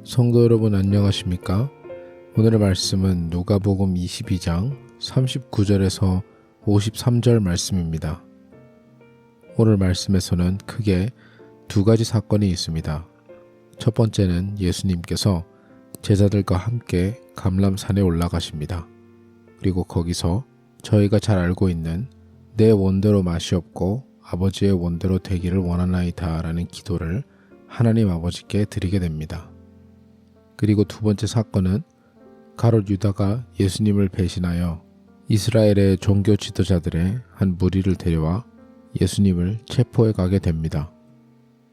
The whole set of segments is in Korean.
성도 여러분 안녕하십니까? 오늘의 말씀은 누가복음 22장 39절에서 53절 말씀입니다. 오늘 말씀에서는 크게 두 가지 사건이 있습니다. 첫 번째는 예수님께서 제자들과 함께 감람산에 올라가십니다. 그리고 거기서 저희가 잘 알고 있는 내 원대로 맛이 없고 아버지의 원대로 되기를 원하나이다 라는 기도를 하나님 아버지께 드리게 됩니다. 그리고 두 번째 사건은 가롯 유다가 예수님을 배신하여 이스라엘의 종교 지도자들의 한 무리를 데려와 예수님을 체포해 가게 됩니다.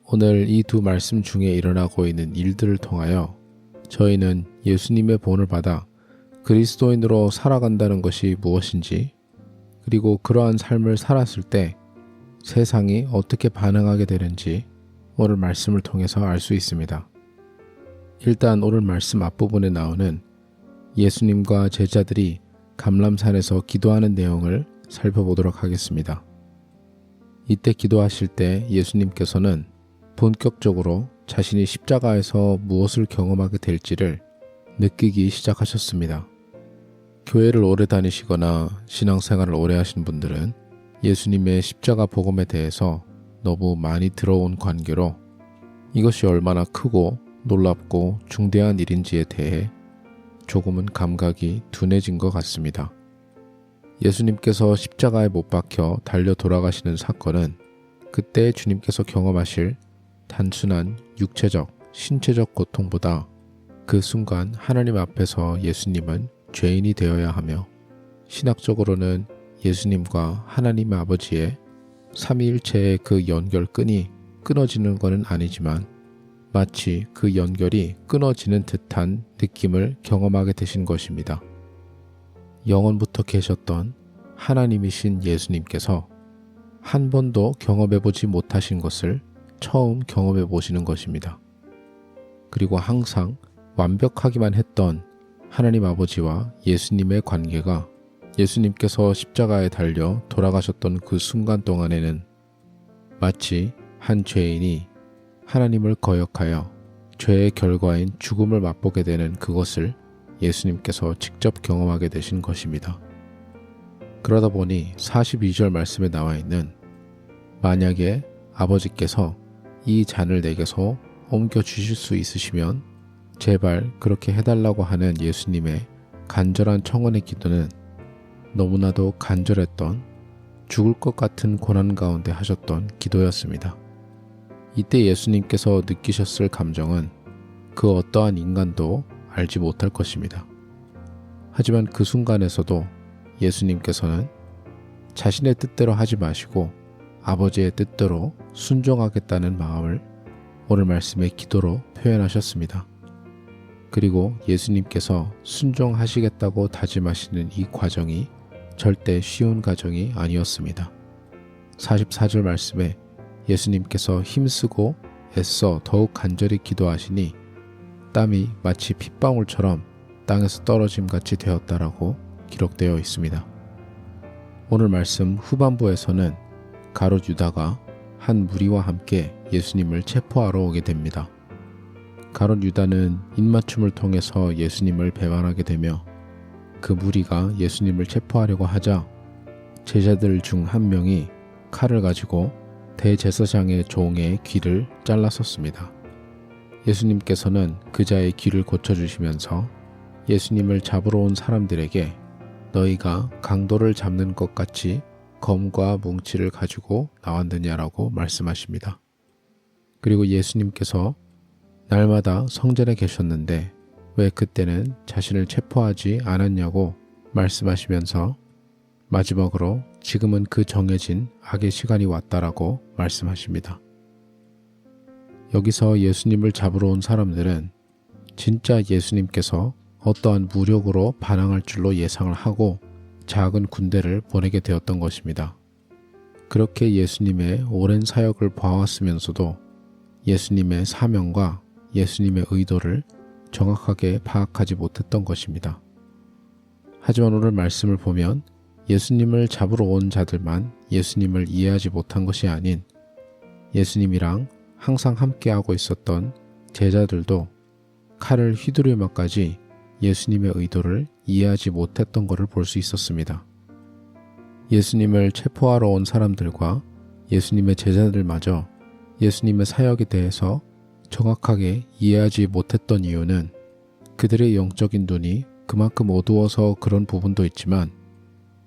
오늘 이 두 말씀 중에 일어나고 있는 일들을 통하여 저희는 예수님의 본을 받아 그리스도인으로 살아간다는 것이 무엇인지, 그리고 그러한 삶을 살았을 때 세상이 어떻게 반응하게 되는지 오늘 말씀을 통해서 알 수 있습니다. 일단 오늘 말씀 앞부분에 나오는 예수님과 제자들이 감람산에서 기도하는 내용을 살펴보도록 하겠습니다. 이때 기도하실 때 예수님께서는 본격적으로 자신이 십자가에서 무엇을 경험하게 될지를 느끼기 시작하셨습니다. 교회를 오래 다니시거나 신앙생활을 오래 하신 분들은 예수님의 십자가 복음에 대해서 너무 많이 들어온 관계로 이것이 얼마나 크고 놀랍고 중대한 일인지에 대해 조금은 감각이 둔해진 것 같습니다. 예수님께서 십자가에 못 박혀 달려 돌아가시는 사건은 그때 주님께서 경험하실 단순한 육체적, 신체적 고통보다 그 순간 하나님 앞에서 예수님은 죄인이 되어야 하며, 신학적으로는 예수님과 하나님 아버지의 삼위일체의 그 연결끈이 끊어지는 것은 아니지만 마치 그 연결이 끊어지는 듯한 느낌을 경험하게 되신 것입니다. 영원부터 계셨던 하나님이신 예수님께서 한 번도 경험해보지 못하신 것을 처음 경험해 보시는 것입니다. 그리고 항상 완벽하기만 했던 하나님 아버지와 예수님의 관계가 예수님께서 십자가에 달려 돌아가셨던 그 순간 동안에는 마치 한 죄인이 하나님을 거역하여 죄의 결과인 죽음을 맛보게 되는 그것을 예수님께서 직접 경험하게 되신 것입니다. 그러다 보니 42절 말씀에 나와 있는 만약에 아버지께서 이 잔을 내게서 옮겨 주실 수 있으시면 제발 그렇게 해달라고 하는 예수님의 간절한 청원의 기도는 너무나도 간절했던, 죽을 것 같은 고난 가운데 하셨던 기도였습니다. 이때 예수님께서 느끼셨을 감정은 그 어떠한 인간도 알지 못할 것입니다. 하지만 그 순간에서도 예수님께서는 자신의 뜻대로 하지 마시고 아버지의 뜻대로 순종하겠다는 마음을 오늘 말씀의 기도로 표현하셨습니다. 그리고 예수님께서 순종하시겠다고 다짐하시는 이 과정이 절대 쉬운 과정이 아니었습니다. 44절 말씀에 예수님께서 힘쓰고 애써 더욱 간절히 기도하시니 땀이 마치 핏방울처럼 땅에서 떨어짐같이 되었다라고 기록되어 있습니다. 오늘 말씀 후반부에서는 가롯 유다가 한 무리와 함께 예수님을 체포하러 오게 됩니다. 가롯 유다는 입맞춤을 통해서 예수님을 배반하게 되며, 그 무리가 예수님을 체포하려고 하자 제자들 중 한 명이 칼을 가지고 대제사장의 종의 귀를 잘랐었습니다. 예수님께서는 그자의 귀를 고쳐주시면서 예수님을 잡으러 온 사람들에게 너희가 강도를 잡는 것 같이 검과 뭉치를 가지고 나왔느냐라고 말씀하십니다. 그리고 예수님께서 날마다 성전에 계셨는데 왜 그때는 자신을 체포하지 않았냐고 말씀하시면서 마지막으로 지금은 그 정해진 악의 시간이 왔다라고 말씀하십니다. 여기서 예수님을 잡으러 온 사람들은 진짜 예수님께서 어떠한 무력으로 반항할 줄로 예상을 하고 작은 군대를 보내게 되었던 것입니다. 그렇게 예수님의 오랜 사역을 봐왔으면서도 예수님의 사명과 예수님의 의도를 정확하게 파악하지 못했던 것입니다. 하지만 오늘 말씀을 보면 예수님을 잡으러 온 자들만 예수님을 이해하지 못한 것이 아닌 예수님이랑 항상 함께하고 있었던 제자들도 칼을 휘두르면까지 예수님의 의도를 이해하지 못했던 것을 볼 수 있었습니다. 예수님을 체포하러 온 사람들과 예수님의 제자들마저 예수님의 사역에 대해서 정확하게 이해하지 못했던 이유는 그들의 영적인 눈이 그만큼 어두워서 그런 부분도 있지만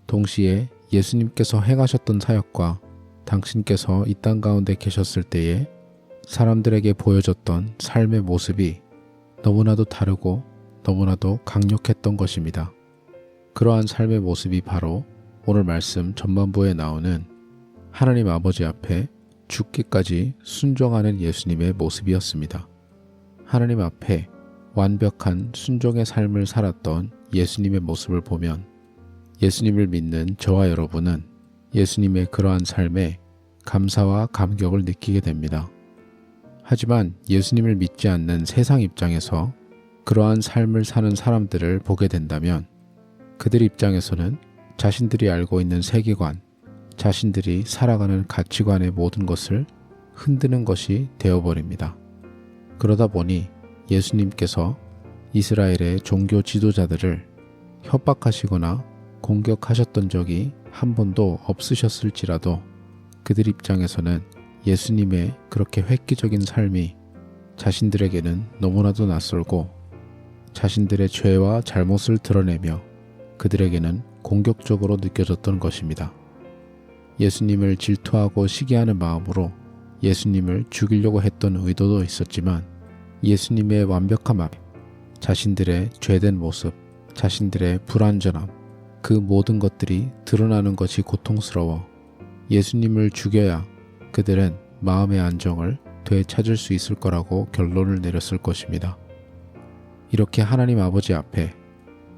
동시에 예수님께서 행하셨던 사역과 당신께서 이 땅 가운데 계셨을 때에 사람들에게 보여줬던 삶의 모습이 너무나도 다르고 너무나도 강력했던 것입니다. 그러한 삶의 모습이 바로 오늘 말씀 전반부에 나오는 하나님 아버지 앞에 죽기까지 순종하는 예수님의 모습이었습니다. 하나님 앞에 완벽한 순종의 삶을 살았던 예수님의 모습을 보면 예수님을 믿는 저와 여러분은 예수님의 그러한 삶에 감사와 감격을 느끼게 됩니다. 하지만 예수님을 믿지 않는 세상 입장에서 그러한 삶을 사는 사람들을 보게 된다면 그들 입장에서는 자신들이 알고 있는 세계관, 자신들이 살아가는 가치관의 모든 것을 흔드는 것이 되어버립니다. 그러다 보니 예수님께서 이스라엘의 종교 지도자들을 협박하시거나 공격하셨던 적이 한 번도 없으셨을지라도 그들 입장에서는 예수님의 그렇게 획기적인 삶이 자신들에게는 너무나도 낯설고 자신들의 죄와 잘못을 드러내며 그들에게는 공격적으로 느껴졌던 것입니다. 예수님을 질투하고 시기하는 마음으로 예수님을 죽이려고 했던 의도도 있었지만 예수님의 완벽함 앞에 자신들의 죄된 모습, 자신들의 불완전함, 그 모든 것들이 드러나는 것이 고통스러워 예수님을 죽여야 그들은 마음의 안정을 되찾을 수 있을 거라고 결론을 내렸을 것입니다. 이렇게 하나님 아버지 앞에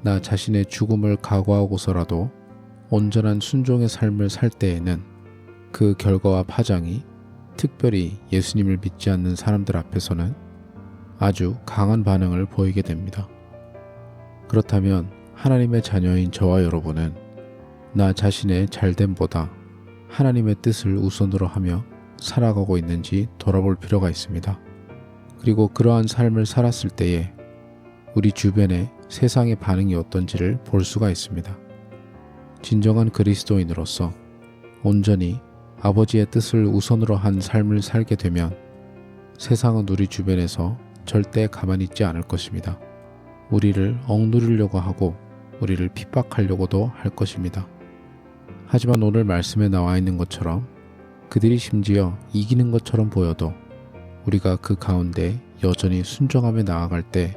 나 자신의 죽음을 각오하고서라도 온전한 순종의 삶을 살 때에는 그 결과와 파장이 특별히 예수님을 믿지 않는 사람들 앞에서는 아주 강한 반응을 보이게 됩니다. 그렇다면 하나님의 자녀인 저와 여러분은 나 자신의 잘됨보다 하나님의 뜻을 우선으로 하며 살아가고 있는지 돌아볼 필요가 있습니다. 그리고 그러한 삶을 살았을 때에 우리 주변의 세상의 반응이 어떤지를 볼 수가 있습니다. 진정한 그리스도인으로서 온전히 아버지의 뜻을 우선으로 한 삶을 살게 되면 세상은 우리 주변에서 절대 가만히 있지 않을 것입니다. 우리를 억누르려고 하고 우리를 핍박하려고도 할 것입니다. 하지만 오늘 말씀에 나와 있는 것처럼 그들이 심지어 이기는 것처럼 보여도 우리가 그 가운데 여전히 순종하며 나아갈 때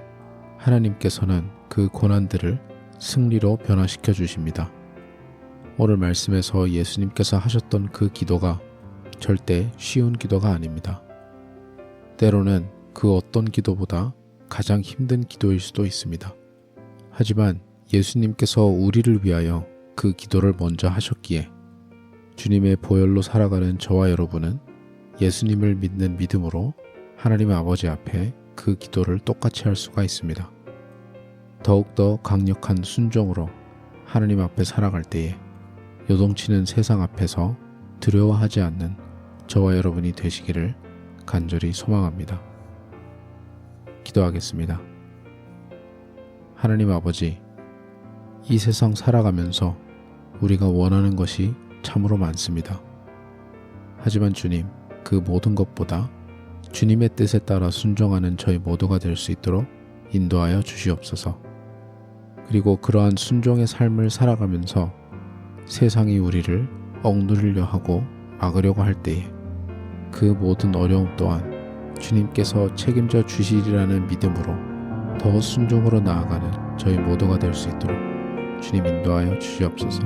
하나님께서는 그 고난들을 승리로 변화시켜 주십니다. 오늘 말씀에서 예수님께서 하셨던 그 기도가 절대 쉬운 기도가 아닙니다. 때로는 그 어떤 기도보다 가장 힘든 기도일 수도 있습니다. 하지만 예수님께서 우리를 위하여 그 기도를 먼저 하셨기에 주님의 보혈로 살아가는 저와 여러분은 예수님을 믿는 믿음으로 하나님 아버지 앞에 그 기도를 똑같이 할 수가 있습니다. 더욱더 강력한 순종으로 하나님 앞에 살아갈 때에 요동치는 세상 앞에서 두려워하지 않는 저와 여러분이 되시기를 간절히 소망합니다. 기도하겠습니다. 하나님 아버지, 이 세상 살아가면서 우리가 원하는 것이 참으로 많습니다. 하지만 주님, 그 모든 것보다 주님의 뜻에 따라 순종하는 저희 모두가 될 수 있도록 인도하여 주시옵소서. 그리고 그러한 순종의 삶을 살아가면서 세상이 우리를 억누르려 하고 막으려고 할 때에 그 모든 어려움 또한 주님께서 책임져 주시리라는 믿음으로 더 순종으로 나아가는 저희 모두가 될 수 있도록 주님 인도하여 주시옵소서.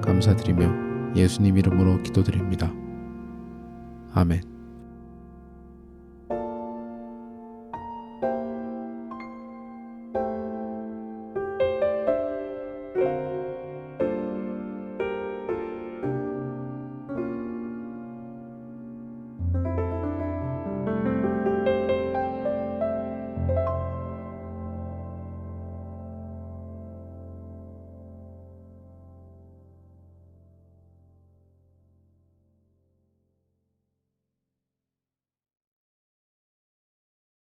감사드리며 예수님 이름으로 기도드립니다. 아멘.